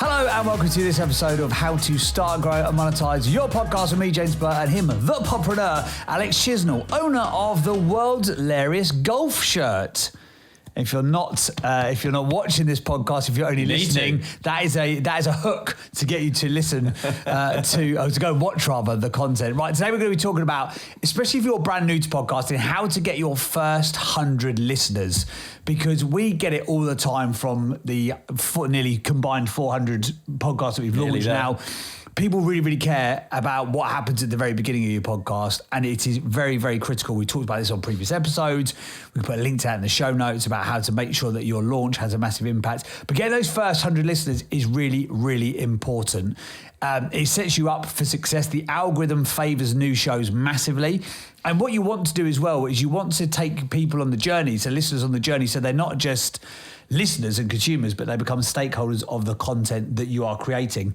Hello and welcome to this episode of How to Start, Grow and Monetize Your Podcast with me, James Burtt, and him, the poppreneur, Alex Chisnall, owner of the world's hilarious golf shirt. If you're not watching this podcast, if you're only listening, that is a hook to get you to listen to go watch rather the content. Right, today we're going to be talking about, especially if you're brand new to podcasting, how to get your first 100 listeners, because we get it all the time from the nearly combined 400 podcasts that we've launched now. People really, really care about what happens at the very beginning of your podcast, and it is very, very critical. We talked about this on previous episodes. We put a link to that in the show notes about how to make sure that your launch has a massive impact. But getting those first 100 listeners is really, really important. It sets you up for success. The algorithm favors new shows massively. And what you want to do as well is you want to take people on the journey, so listeners on the journey, so they're not just listeners and consumers, but they become stakeholders of the content that you are creating.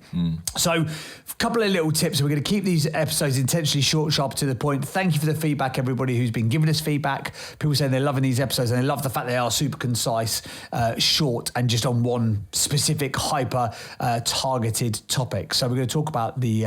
So a couple of little tips. We're going to keep these episodes intentionally short, sharp, to the point. Thank you for the feedback, everybody who's been giving us feedback. People saying they're loving these episodes and they love the fact they are super concise, short, and just on one specific hyper targeted topic. So we're going to talk about the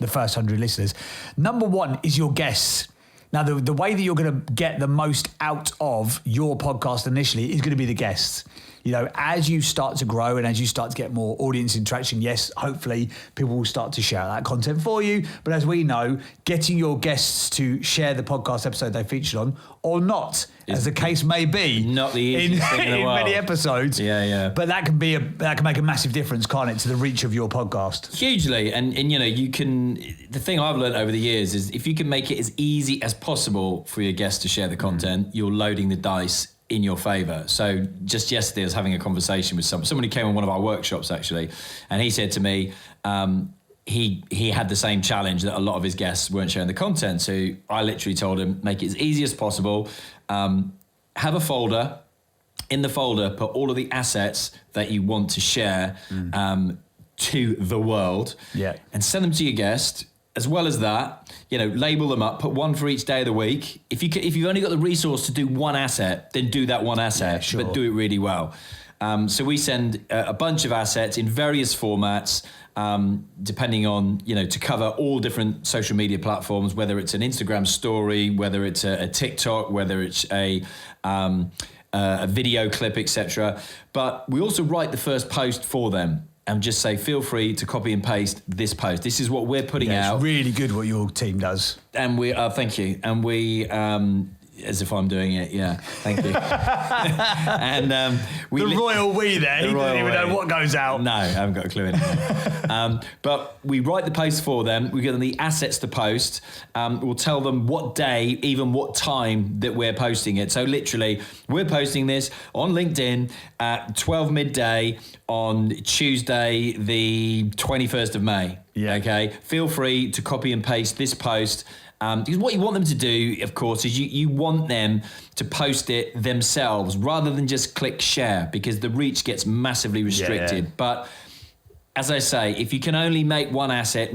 first 100 listeners. Number one is your guests. Now, the way that you're going to get the most out of your podcast initially is going to be the guests. You know, as you start to grow and as you start to get more audience interaction, yes, hopefully people will start to share that content for you. But as we know, getting your guests to share the podcast episode they featured on or not, as the case may be, not the easiest thing in the world. Many episodes. Yeah. But that can make a massive difference, can't it, to the reach of your podcast? Hugely. And you know, you can. The thing I've learned over the years is if you can make it as easy as possible for your guests to share the content, you're loading the dice in your favor. So just yesterday I was having a conversation with someone who came on one of our workshops actually, and he said to me, he had the same challenge that a lot of his guests weren't sharing the content. So I literally told him, make it as easy as possible. Have a folder. In the folder, put all of the assets that you want to share to the world, and send them to your guest. As well as that, you know, label them up, put one for each day of the week. If you've only got the resource to do one asset, then do that one asset, but do it really well. So we send a bunch of assets in various formats, depending on, you know, to cover all different social media platforms, whether it's an Instagram story, whether it's a TikTok, whether it's a video clip, etc. But we also write the first post for them. And just say, feel free to copy and paste this post. This is what we're putting out. It's really good what your team does. And we, thank you. And we, as if I'm doing it, thank you. And we royal we there. He doesn't even know what goes out. No, I haven't got a clue anymore. But we write the post for them. We give them the assets to post. We'll tell them what day, even what time that we're posting it. So literally, we're posting this on LinkedIn at 12 midday on Tuesday, the 21st of May. Okay. Feel free to copy and paste this post. Because what you want them to do, of course, is you want them to post it themselves rather than just click share, because the reach gets massively restricted. But as I say, if you can only make one asset,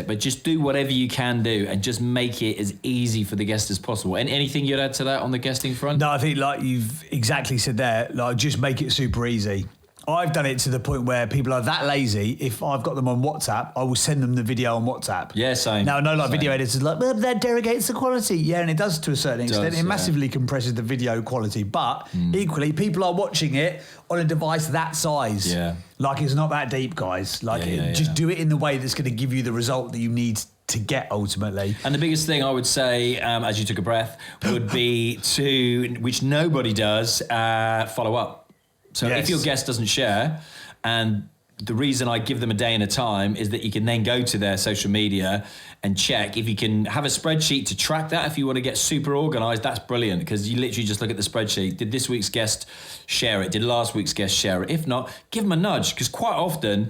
but just do whatever you can do and just make it as easy for the guest as possible. And anything you'd add to that on the guesting front? No, I think like you've exactly said there, like just make it super easy. I've done it to the point where people are that lazy. If I've got them on WhatsApp, I will send them the video on WhatsApp. Yeah, same. Now, I know like video editors are like, well, that derogates the quality. Yeah, and it does to a certain extent. It massively compresses the video quality. But equally, people are watching it on a device that size. Yeah. Like it's not that deep, guys. Like just do it in the way that's going to give you the result that you need to get ultimately. And the biggest thing I would say, as you took a breath, would be to, which nobody does, follow up. So if your guest doesn't share, and the reason I give them a day and a time is that you can then go to their social media and check. If you can have a spreadsheet to track that, if you want to get super organized, that's brilliant, because you literally just look at the spreadsheet. Did this week's guest share it? Did last week's guest share it? If not, give them a nudge, because quite often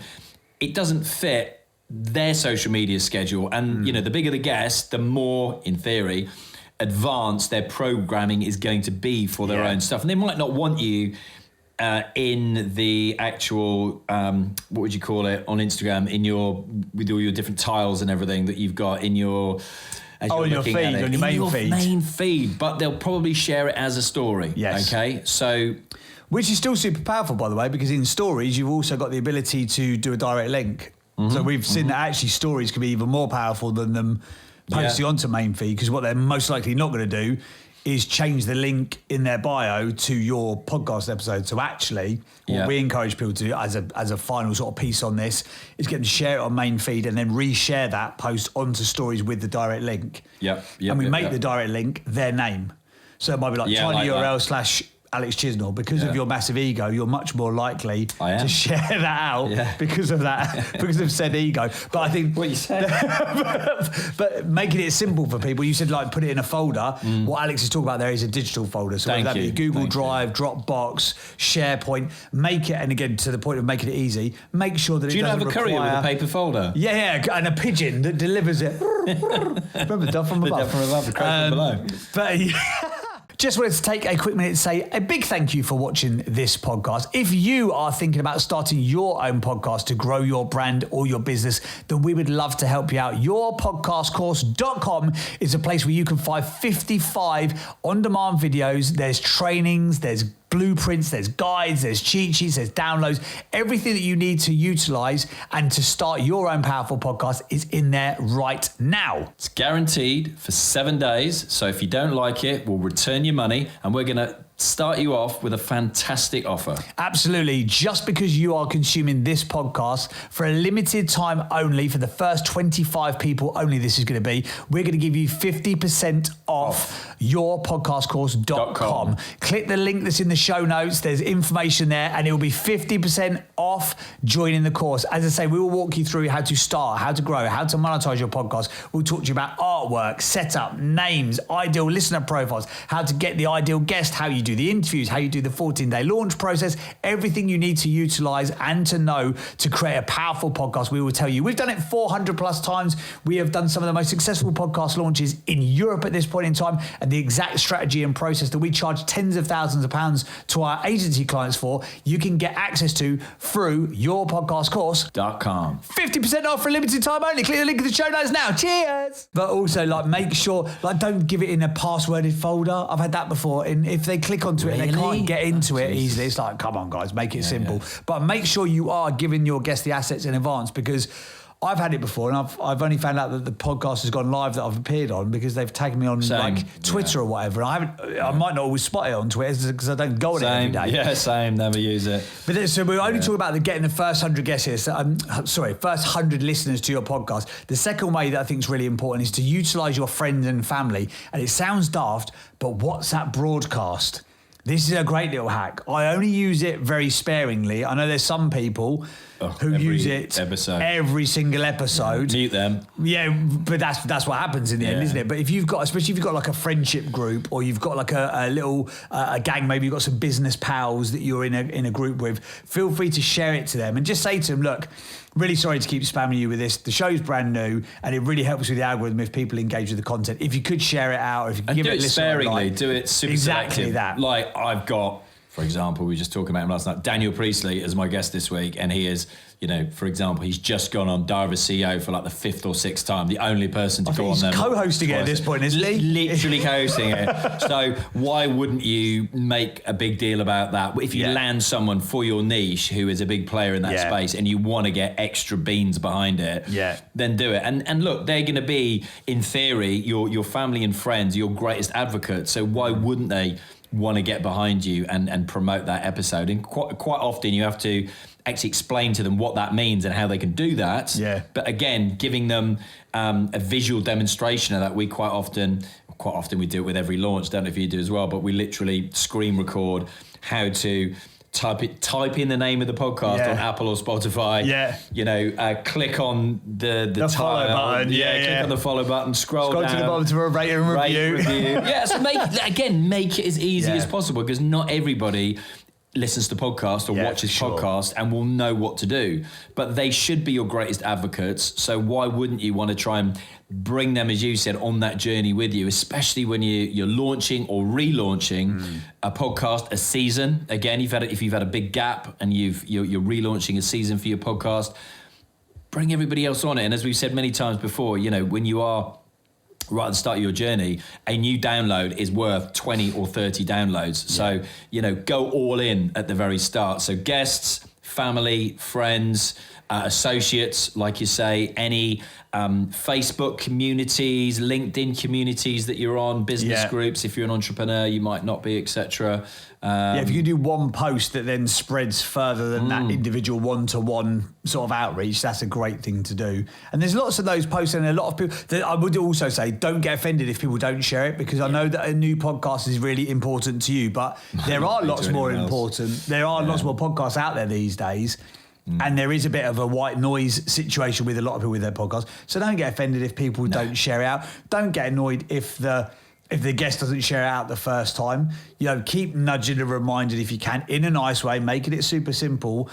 it doesn't fit their social media schedule. And, you know, the bigger the guest, the more, in theory, advanced their programming is going to be for their own stuff. And they might not want you in the actual, what would you call it, on Instagram, with all your different tiles and everything that you've got in your... on your feed, on your main feed. Main feed, but they'll probably share it as a story. Yes. Okay, so... Which is still super powerful, by the way, because in stories, you've also got the ability to do a direct link. So we've seen that actually stories can be even more powerful than them posting onto main feed, because what they're most likely not going to do is change the link in their bio to your podcast episode. So actually, what we encourage people to do as a final sort of piece on this is get them to share it on main feed and then reshare that post onto stories with the direct link. And we make the direct link their name. So it might be like tinyurl / Alex Chisnall. Because of your massive ego, you're much more likely to share that out because of that, because of said ego. But I think what you said, but making it simple for people, you said like put it in a folder. What Alex is talking about there is a digital folder. So whether that be Google Drive, Dropbox, SharePoint, make it, and again to the point of making it easy, make sure that do it doesn't have a courier with a paper folder? Yeah, and a pigeon that delivers it. Remember the dove from above? The dove from above, the crow from below. But just wanted to take a quick minute to say a big thank you for watching this podcast. If you are thinking about starting your own podcast to grow your brand or your business, then we would love to help you out. Yourpodcastcourse.com is a place where you can find 55 on-demand videos. There's trainings, there's blueprints, there's guides, there's cheat sheets, there's downloads. Everything that you need to utilize and to start your own powerful podcast is in there right now. It's guaranteed for 7 days. So if you don't like it, we'll return your money, and we're going to start you off with a fantastic offer. Absolutely. Just because you are consuming this podcast for a limited time only, for the first 25 people only this is going to be, we're going to give you 50% off yourpodcastcourse.com. Click the link that's in the show notes. There's information there, and it will be 50% off joining the course. As I say, we will walk you through how to start, how to grow, how to monetize your podcast. We'll talk to you about artwork, setup, names, ideal listener profiles, how to get the ideal guest, how you do the interviews, how you do the 14-day launch process, everything you need to utilize and to know to create a powerful podcast. We will tell you. We've done it 400 plus times. We have done some of the most successful podcast launches in Europe at this point in time, and the exact strategy and process that we charge tens of thousands of pounds to our agency clients for, you can get access to through yourpodcastcourse.com. 50% off for a limited time only. Click the link in the show notes now. Cheers. But also, like, make sure, like, don't give it in a passworded folder. I've had that before. And if they click onto it and they can't get into it easily, it's like, come on, guys, make it simple. But make sure you are giving your guests the assets in advance, because I've had it before, and I've only found out that the podcast has gone live that I've appeared on because they've tagged me on like Twitter or whatever. And I might not always spot it on Twitter because I don't go on it every day. Yeah, same. Never use it. But so we're only talking about getting the first 100 guests here. So, first 100 listeners to your podcast. The second way that I think is really important is to utilize your friends and family. And it sounds daft, but WhatsApp broadcast. This is a great little hack. I only use it very sparingly. I know there's some people who use it every single episode. Mute them. Yeah, but that's what happens in the end, isn't it? But if you've got, especially if you've got like a friendship group, or you've got like a little a gang, maybe you've got some business pals that you're in a group with, feel free to share it to them and just say to them, look, really sorry to keep spamming you with this. The show's brand new, and it really helps with the algorithm if people engage with the content. If you could share it out, or if you could give it a listen sparingly, do it super exactly selective. That. Like I've got, for example, we were just talking about him last night, Daniel Priestley as my guest this week, and he is, for example, he's just gone on Diary of a CEO for like the 5th or 6th time, the only person to go on there. He's co-hosting it at this point, isn't he? Literally co-hosting it. So why wouldn't you make a big deal about that? If you land someone for your niche who is a big player in that space, and you want to get extra beans behind it, then do it. And look, they're going to be, in theory, your family and friends, your greatest advocates. So why wouldn't they want to get behind you and promote that episode? And quite often you have to actually explain to them what that means and how they can do that. Yeah. But again, giving them a visual demonstration of that. We quite often we do it with every launch. Don't know if you do as well, but we literally screen record how to type in the name of the podcast on Apple or Spotify. Click on the follow button. Click on the follow button, scroll down to the bottom to a rate and review. So make it as easy as possible, because not everybody listens to podcasts or watches podcasts and will know what to do, but they should be your greatest advocates. So why wouldn't you want to try and bring them, as you said, on that journey with you, especially when you're launching or relaunching a podcast, a season. Again, if you've had a big gap and you're relaunching a season for your podcast, bring everybody else on it. And as we've said many times before, when you are right at the start of your journey, a new download is worth 20 or 30 downloads. So, go all in at the very start. So guests, family, friends, associates, like you say, any Facebook communities, LinkedIn communities that you're on, business groups. If you're an entrepreneur, you might not be, etc. If you do one post that then spreads further than that individual one-to-one sort of outreach, that's a great thing to do. And there's lots of those posts, and a lot of people that I would also say, don't get offended if people don't share it, because I know that a new podcast is really important to you, but there are lots more important. There are lots more podcasts out there these days. And there is a bit of a white noise situation with a lot of people with their podcasts. So don't get offended if people don't share it out. Don't get annoyed if the guest doesn't share it out the first time. Keep nudging and reminding if you can, in a nice way, making it super simple.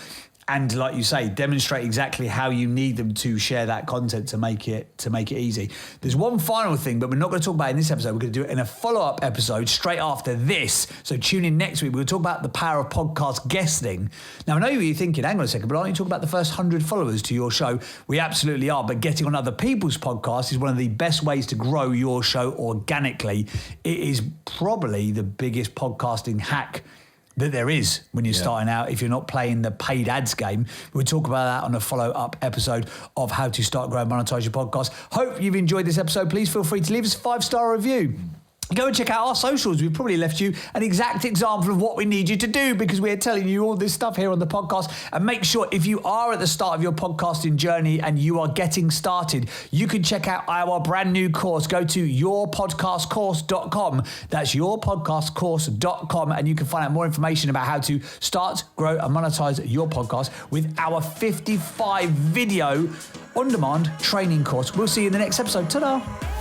And like you say, demonstrate exactly how you need them to share that content to make it easy. There's one final thing, but we're not going to talk about it in this episode. We're going to do it in a follow-up episode straight after this. So tune in next week. We're going to talk about the power of podcast guesting. Now, I know you're thinking, hang on a second, but aren't you talking about the first 100 followers to your show? We absolutely are, but getting on other people's podcasts is one of the best ways to grow your show organically. It is probably the biggest podcasting hack that there is when you're starting out, if you're not playing the paid ads game. We'll talk about that on a follow-up episode of How to Start, Grow, and Monetize Your Podcast. Hope you've enjoyed this episode. Please feel free to leave us a 5-star review. Go and check out our socials. We've probably left you an exact example of what we need you to do, because we're telling you all this stuff here on the podcast. And make sure, if you are at the start of your podcasting journey and you are getting started, you can check out our brand new course. Go to yourpodcastcourse.com. That's yourpodcastcourse.com. And you can find out more information about how to start, grow, and monetize your podcast with our 55 video on-demand training course. We'll see you in the next episode. Ta-da!